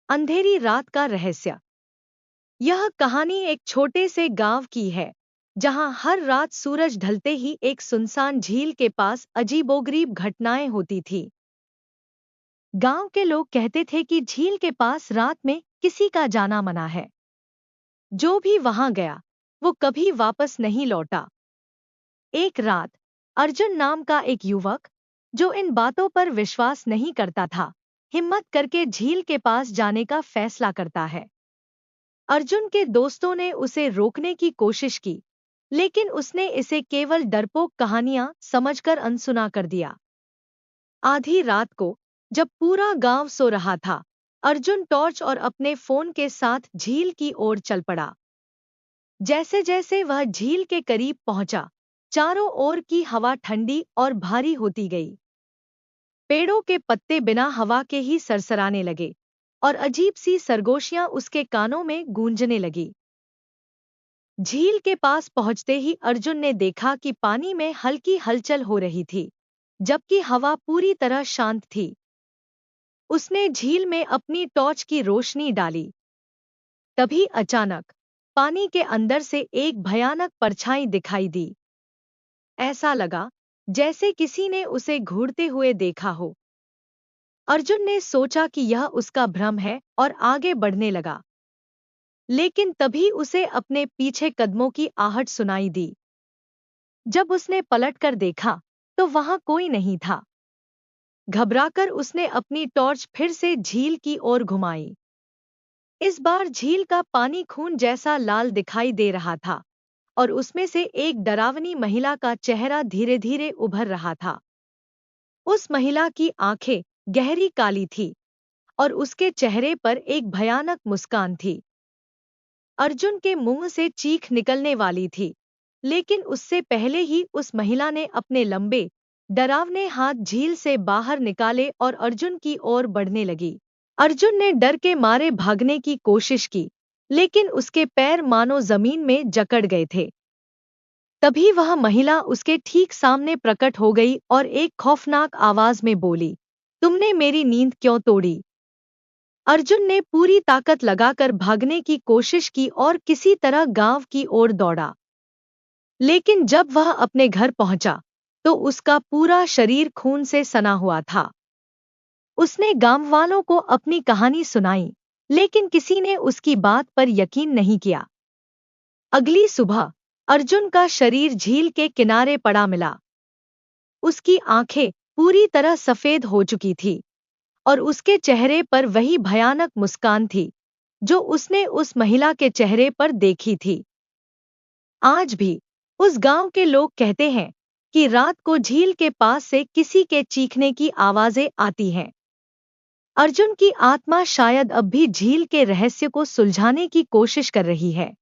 अंधेरी रात का रहस्य। यह कहानी एक छोटे से गांव की है, जहां हर रात सूरज ढलते ही एक सुनसान झील के पास अजीबोगरीब घटनाएं होती थी। गांव के लोग कहते थे कि झील के पास रात में किसी का जाना मना है। जो भी वहां गया, वो कभी वापस नहीं लौटा। एक रात अर्जुन नाम का एक युवक, जो इन बातों पर विश्वास नहीं करता था, हिम्मत करके झील के पास जाने का फैसला करता है। अर्जुन के दोस्तों ने उसे रोकने की कोशिश की, लेकिन उसने इसे केवल डरपोक कहानियां समझकर अनसुना कर दिया। आधी रात को, जब पूरा गांव सो रहा था, अर्जुन टॉर्च और अपने फोन के साथ झील की ओर चल पड़ा। जैसे जैसे वह झील के करीब पहुंचा, चारों ओर की हवा ठंडी और भारी होती गई। पेड़ों के पत्ते बिना हवा के ही सरसराने लगे और अजीब सी सरगोशियां उसके कानों में गूंजने लगी। झील के पास पहुंचते ही अर्जुन ने देखा कि पानी में हल्की हलचल हो रही थी, जबकि हवा पूरी तरह शांत थी। उसने झील में अपनी टॉर्च की रोशनी डाली। तभी अचानक पानी के अंदर से एक भयानक परछाई दिखाई दी। ऐसा लगा जैसे किसी ने उसे घूरते हुए देखा हो। अर्जुन ने सोचा कि यह उसका भ्रम है और आगे बढ़ने लगा। लेकिन तभी उसे अपने पीछे कदमों की आहट सुनाई दी। जब उसने पलटकर देखा, तो वहां कोई नहीं था। घबराकर उसने अपनी टॉर्च फिर से झील की ओर घुमाई। इस बार झील का पानी खून जैसा लाल दिखाई दे रहा था और उसमें से एक डरावनी महिला का चेहरा धीरे धीरे उभर रहा था। उस महिला की आंखें गहरी काली थी और उसके चेहरे पर एक भयानक मुस्कान थी। अर्जुन के मुंह से चीख निकलने वाली थी, लेकिन उससे पहले ही उस महिला ने अपने लंबे, डरावने हाथ झील से बाहर निकाले और अर्जुन की ओर बढ़ने लगी। अर्जुन ने डर के मारे भागने की कोशिश की, लेकिन उसके पैर मानो जमीन में जकड़ गए थे। तभी वह महिला उसके ठीक सामने प्रकट हो गई और एक खौफनाक आवाज में बोली, तुमने मेरी नींद क्यों तोड़ी? अर्जुन ने पूरी ताकत लगाकर भागने की कोशिश की और किसी तरह गांव की ओर दौड़ा। लेकिन जब वह अपने घर पहुंचा, तो उसका पूरा शरीर खून से सना हुआ था। उसने गांववालों को अपनी कहानी सुनाई, लेकिन किसी ने उसकी बात पर यकीन नहीं किया। अगली सुबह अर्जुन का शरीर झील के किनारे पड़ा मिला। उसकी आंखें पूरी तरह सफेद हो चुकी थी और उसके चेहरे पर वही भयानक मुस्कान थी, जो उसने उस महिला के चेहरे पर देखी थी। आज भी उस गांव के लोग कहते हैं कि रात को झील के पास से किसी के चीखने की आवाजें आती हैं। अर्जुन की आत्मा शायद अब भी झील के रहस्य को सुलझाने की कोशिश कर रही है।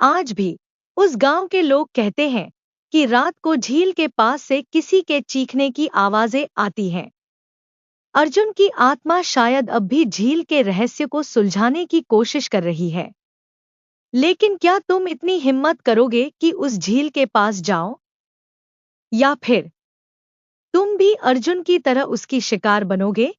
आज भी उस गांव के लोग कहते हैं कि रात को झील के पास से किसी के चीखने की आवाजें आती हैं। अर्जुन की आत्मा शायद अब भी झील के रहस्य को सुलझाने की कोशिश कर रही है। लेकिन क्या तुम इतनी हिम्मत करोगे कि उस झील के पास जाओ? या फिर तुम भी अर्जुन की तरह उसकी शिकार बनोगे?